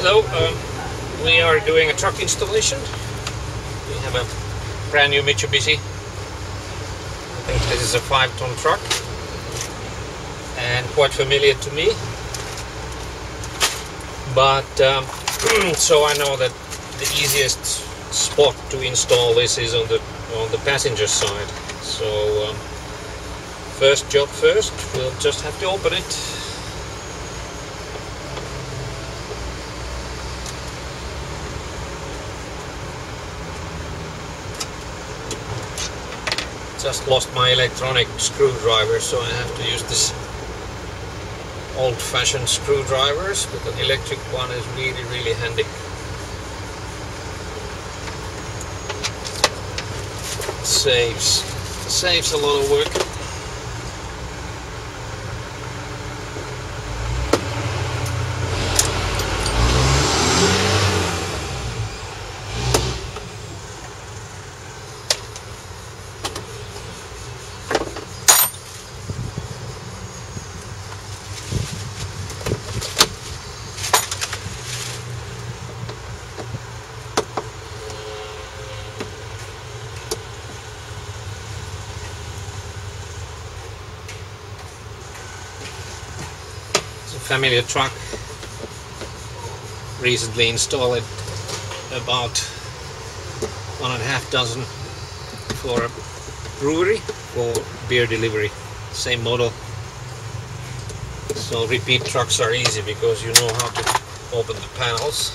Hello, we are doing a truck installation. We have a brand new Mitsubishi. I think this is a 5-ton truck and quite familiar to me. But so I know that the easiest spot to install this is on the passenger side. So first job first, we'll just have to open it. Just lost my electronic screwdriver, so I have to use this old-fashioned screwdrivers, but the electric one is really handy. Saves a lot of work. Familiar truck, recently installed it, about 1.5 dozen for a brewery for beer delivery, same model. So repeat trucks are easy because you know how to open the panels.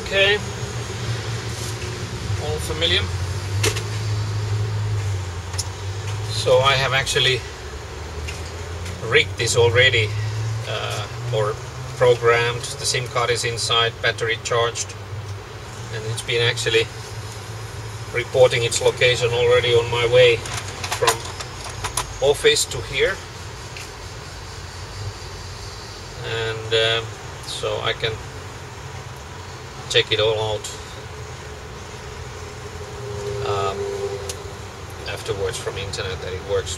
Okay, all familiar. So I have actually rigged this already, or programmed. The SIM card is inside, battery charged, and it's been actually reporting its location already on my way from office to here. And so I can check it all out afterwards from internet that it works.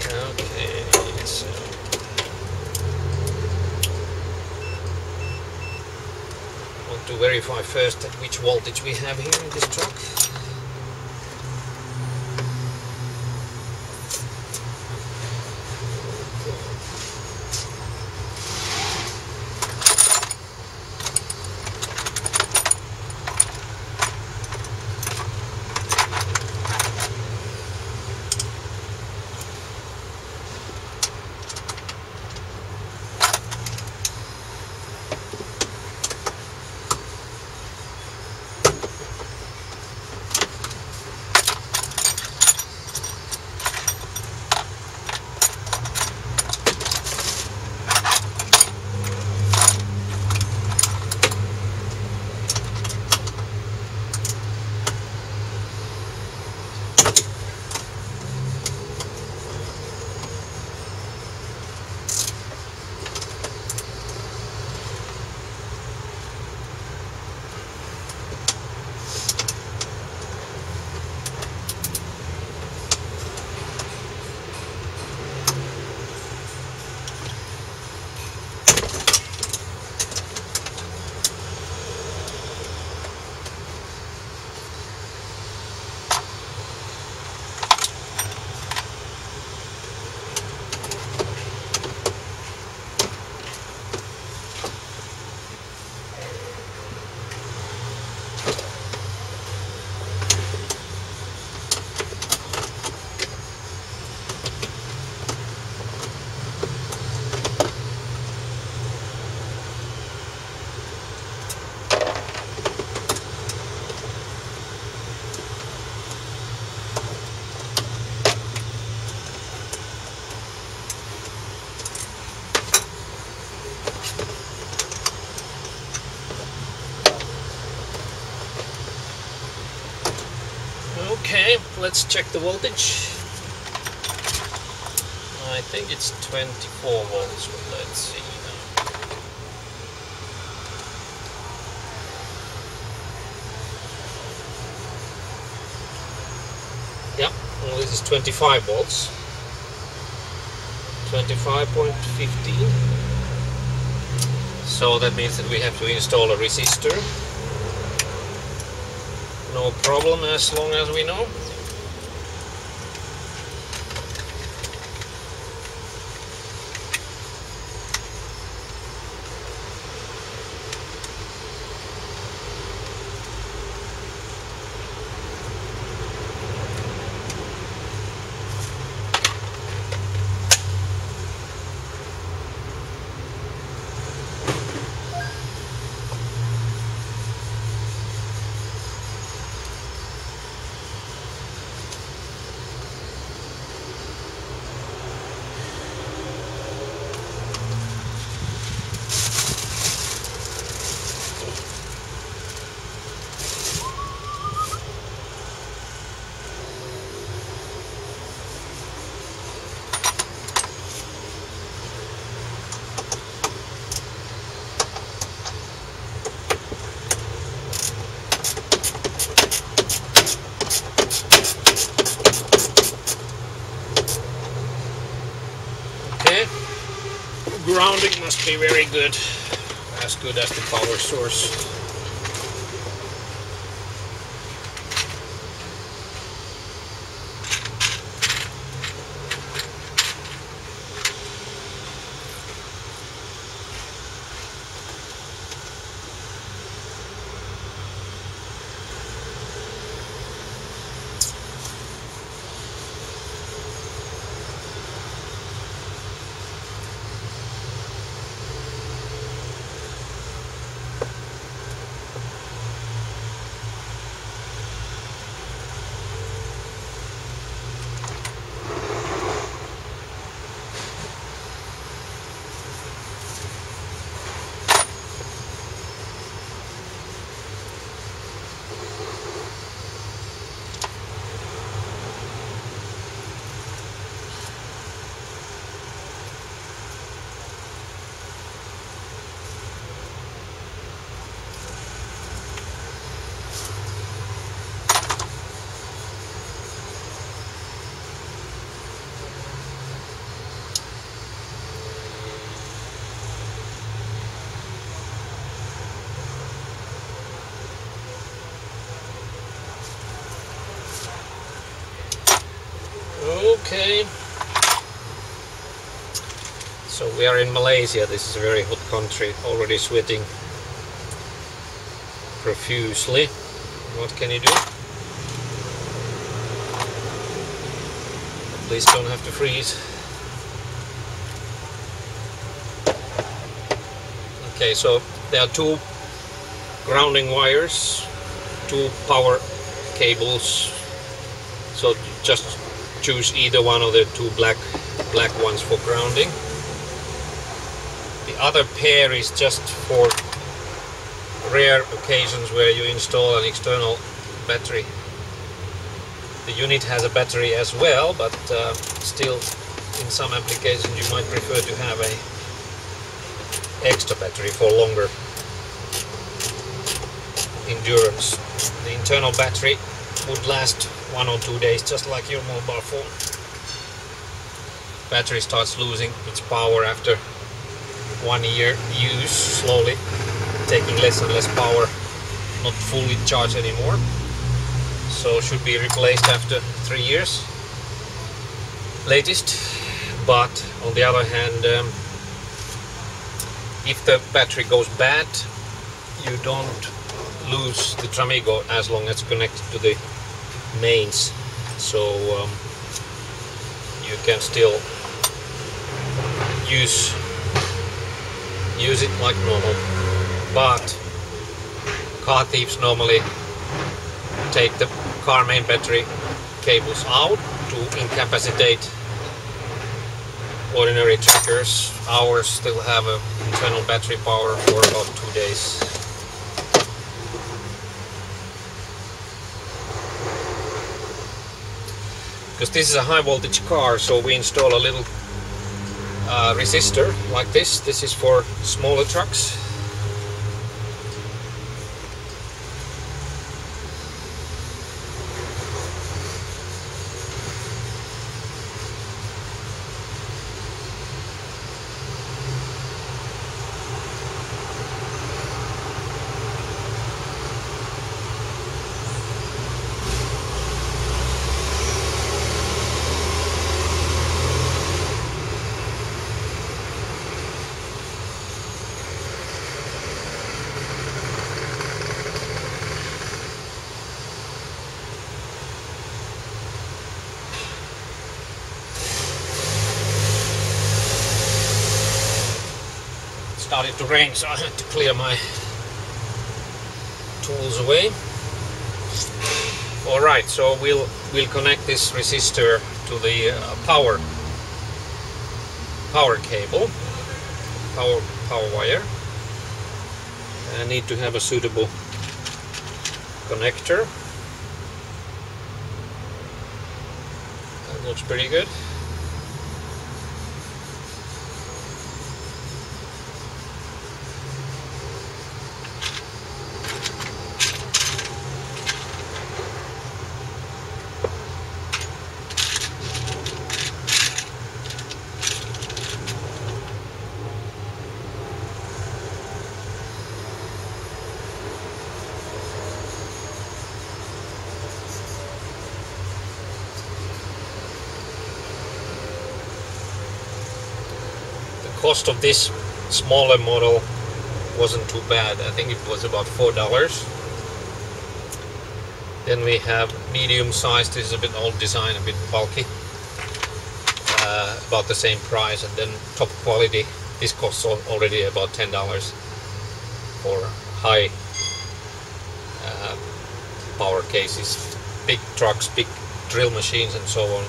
Okay, so I want to verify first which voltage we have here in this truck. Okay, let's check the voltage. I think it's 24 volts. Let's see now. Yeah, well, this is 25 volts. 25.15. So that means that we have to install a resistor. No problem as long as we know. Grounding must be very good as the power source. Okay, so we are in Malaysia. This is a very hot country, already sweating profusely. What can you do? Please don't have to freeze. Okay, so there are two grounding wires, two power cables, so just choose either one of the two black ones for grounding. The other pair is just for rare occasions where you install an external battery. The unit has a battery as well, but still in some applications you might prefer to have a extra battery for longer endurance. The internal battery would last 1 or 2 days, just like your mobile phone. Battery starts losing its power after 1 year use, slowly taking less and less power, not fully charged anymore. So should be replaced after 3 years latest. But on the other hand, if the battery goes bad, you don't lose the Tramigo as long as it's connected to the mains, so you can still use it like normal. But car thieves normally take the car main battery cables out to incapacitate ordinary trackers. Ours still have an internal battery power for about 2 days. because this is a high voltage car, so we install a little resistor like this. This is for smaller trucks. Started to rain, so I had to clear my tools away. Alright, so we'll connect this resistor to the power cable, power wire. I need to have a suitable connector. That looks pretty good. Cost of this smaller model wasn't too bad. I think it was about $4. Then we have medium size. This is a bit old design, a bit bulky, about the same price. And then top quality, this costs already about $10 for high power cases, big trucks, big drill machines and so on.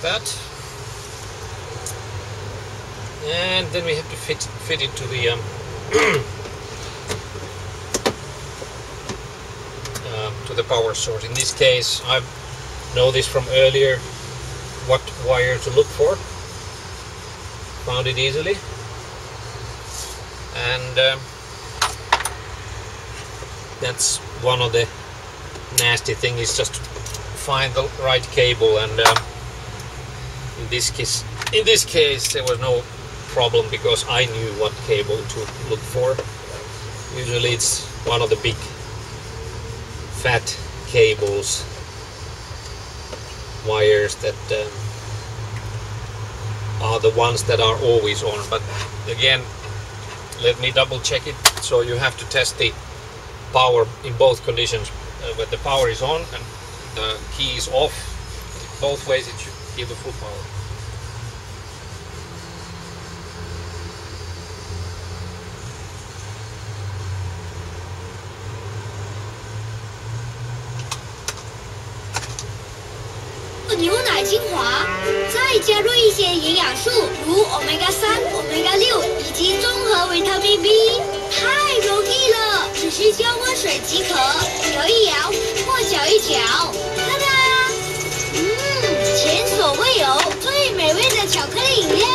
That, and then we have to fit it to the to the power source. In this case, I know this from earlier, what wire to look for. Found it easily, and that's one of the nasty things, is just to find the right cable. And in this case there was no problem, because I knew what cable to look for. Usually it's one of the big fat cables, wires that are the ones that are always on. But again, let me double check it. So you have to test the power in both conditions. When the power is on and the key is off, both ways it should give the full power.牛奶精华，再加入一些营养素，如 Omega-3、Omega-6以及综合维他命 B， 太容易了，只需浇温水即可，摇一摇或搅一搅，哒哒，前所未有最美味的巧克力饮料。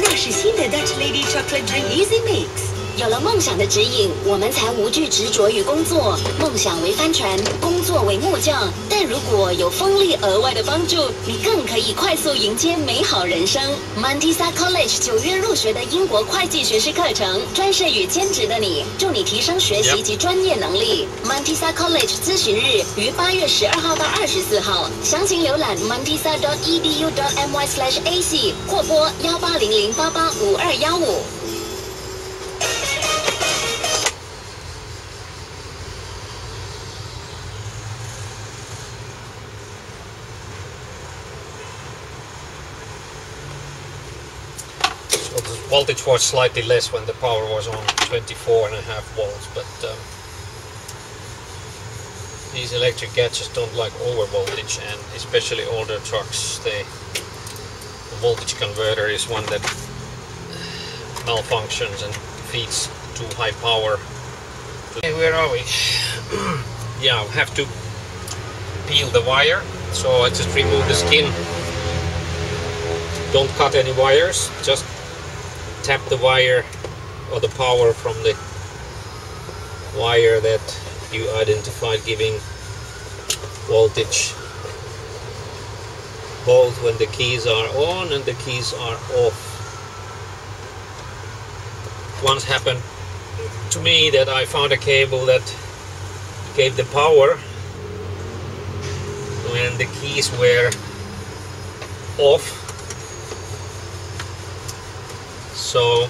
那是新的 Dutch Lady Chocolate Drink Easy Mix，有了梦想的指引，我们才无惧执着于工作。梦想为帆船，工作为木匠。但如果有风力额外的帮助，你更可以快速迎接美好人生。Montisa College 9月入学的英国会计学士课程，专设于兼职的你，助你提升学习及专业能力。Montisa College 咨询日于8月12号到24号，详情浏览 montisa.edu.my/ac 或拨1800885215。So the voltage was slightly less when the power was on 24.5 volts, but these electric gadgets don't like over voltage, and especially older trucks, the voltage converter is one that malfunctions and feeds too high power. Hey, where are we? Yeah, I have to peel the wire, so I just remove the skin. Don't cut any wires, just tap the wire or the power from the wire that you identified giving voltage both when the keys are on and the keys are off. Once happened to me that I found a cable that gave the power when the keys were off. So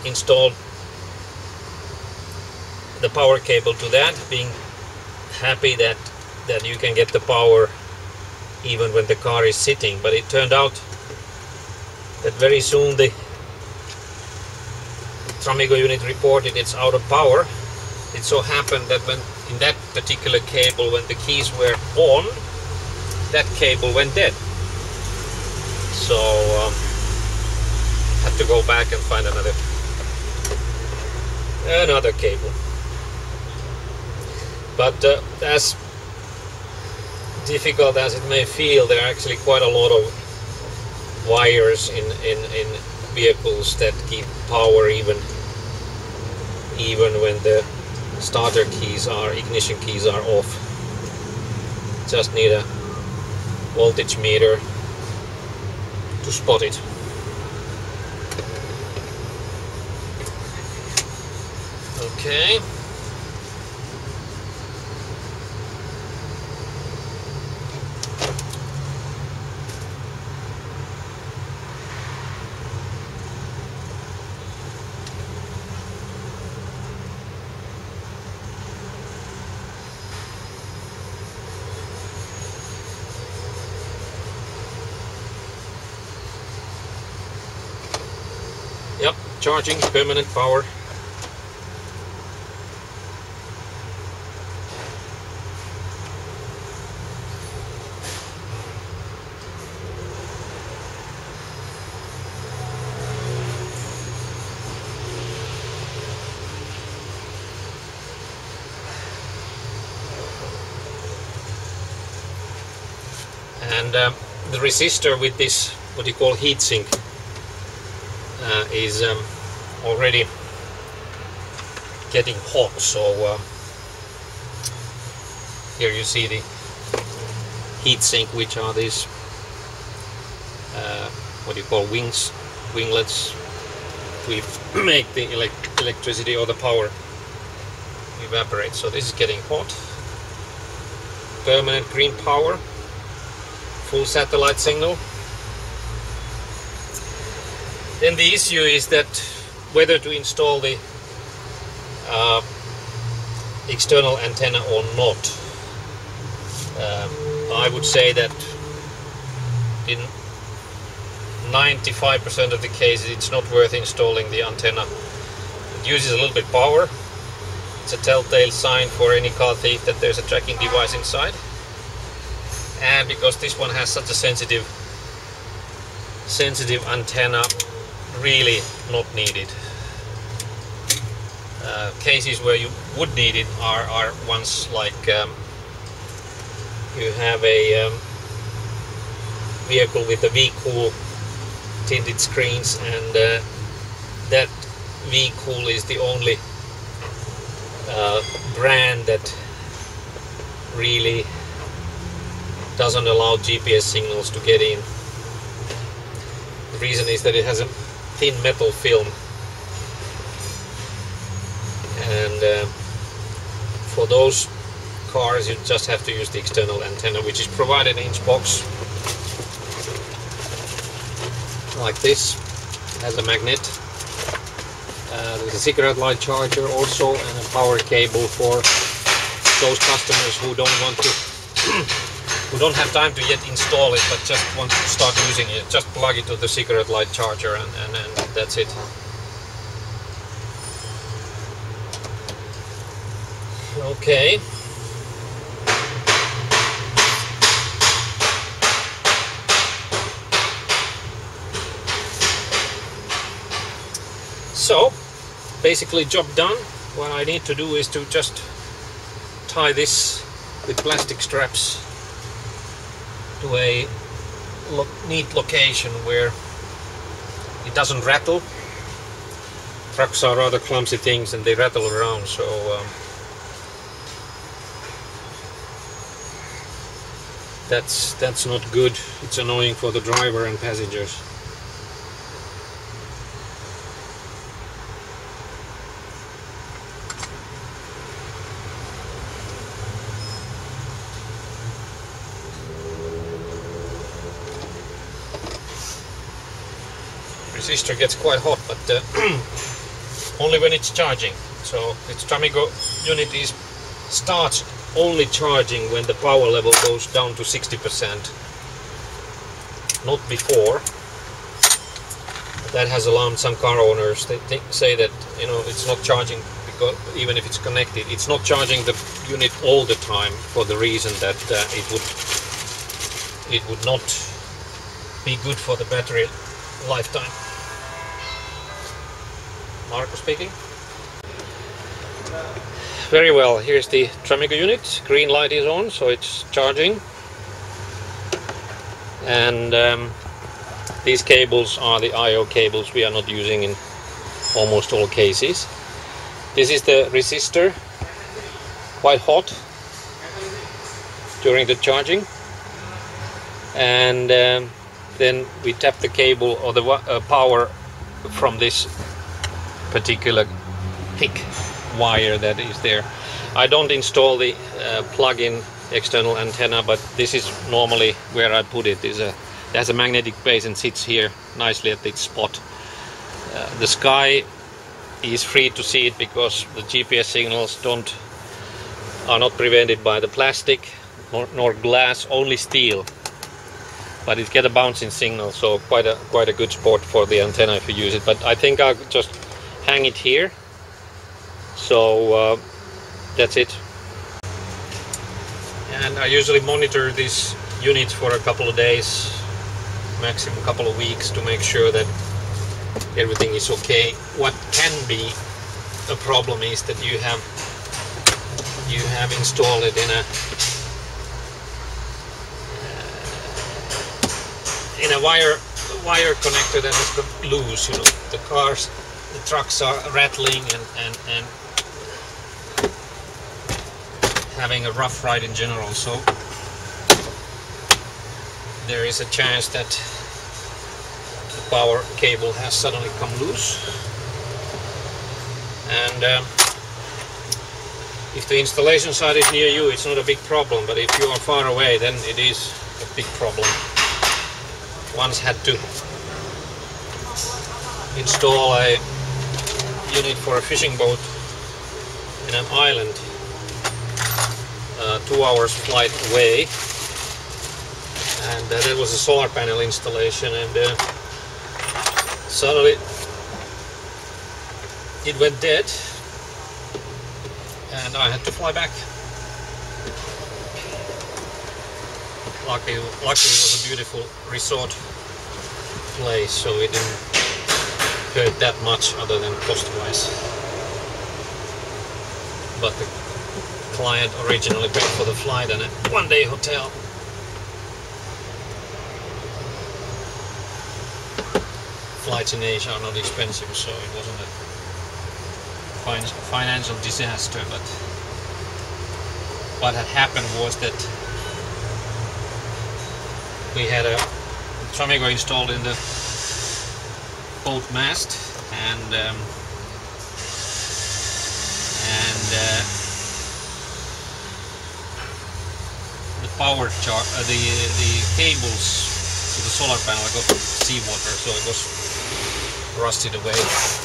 installed the power cable to that, being happy that you can get the power even when the car is sitting. But it turned out that very soon the Tramigo unit reported it's out of power. It so happened that when in that particular cable, when the keys were on, that cable went dead. So had to go back and find another cable. But as difficult as it may feel, there are actually quite a lot of wires in vehicles that keep power even when the starter keys ignition keys are off. Just need a voltage meter to spot it. Okay. Yep, charging, permanent power. And the resistor with this, what you call heatsink, is already getting hot. So here you see the heatsink, which are these what you call winglets to make the electricity or the power evaporate. So this is getting hot. Permanent green power, full satellite signal. Then the issue is that whether to install the external antenna or not. I would say that in 95% of the cases it's not worth installing the antenna. It uses a little bit power. It's a telltale sign for any car thief that there's a tracking device inside. And because this one has such a sensitive antenna, really not needed. Cases where you would need it are ones like you have a vehicle with a V-cool tinted screens, and that V-Cool is the only brand that really doesn't allow GPS signals to get in. The reason is that it has a thin metal film, and for those cars you just have to use the external antenna, which is provided in each box like this. It has a magnet. There's a cigarette light charger also, and a power cable for those customers who don't want to who don't have time to yet install it but just want to start using it. Just plug it to the cigarette light charger and that's it. Okay. So basically job done. What I need to do is to just tie this with plastic straps to a neat location where it doesn't rattle. Trucks are rather clumsy things and they rattle around, so that's not good. It's annoying for the driver and passengers. Resistor gets quite hot, but only when it's charging. So its Tramigo unit starts only charging when the power level goes down to 60%, not before. That has alarmed some car owners. They say that, you know, it's not charging because even if it's connected, it's not charging the unit all the time for the reason that it would not be good for the battery lifetime. Marco speaking. Very well, here's the Tramigo unit. Green light is on, so it's charging. And these cables are the I/O cables we are not using in almost all cases. This is the resistor, quite hot during the charging. And then we tap the cable or the power from this particular thick wire that is there. I don't install the plug-in external antenna, but this is normally where I put it. It has a magnetic base and sits here nicely at its spot. The sky is free to see it because the GPS signals are not prevented by the plastic nor glass, only steel. But it gets a bouncing signal, so quite a good spot for the antenna if you use it. But I think I'll just hang it here. So that's it. And I usually monitor this unit for a couple of days, maximum a couple of weeks, to make sure that everything is okay. What can be a problem is that you have installed it in a wire connector that has got loose. You know, the trucks are rattling and having a rough ride in general, so there is a chance that the power cable has suddenly come loose. And if the installation site is near you, it's not a big problem, but if you are far away, then it is a big problem. Once had to install a unit for a fishing boat in an island 2 hours flight away, and that was a solar panel installation, and suddenly it went dead and I had to fly back. Luckily it was a beautiful resort place, so it didn't hurt that much other than cost-wise. But the client originally paid for the flight and a one-day hotel. Flights in Asia are not expensive, so it wasn't financial disaster, but what had happened was that we had a Tramigo installed in the boat mast, and the power charge, the cables to the solar panel got seawater, so it was rusted away.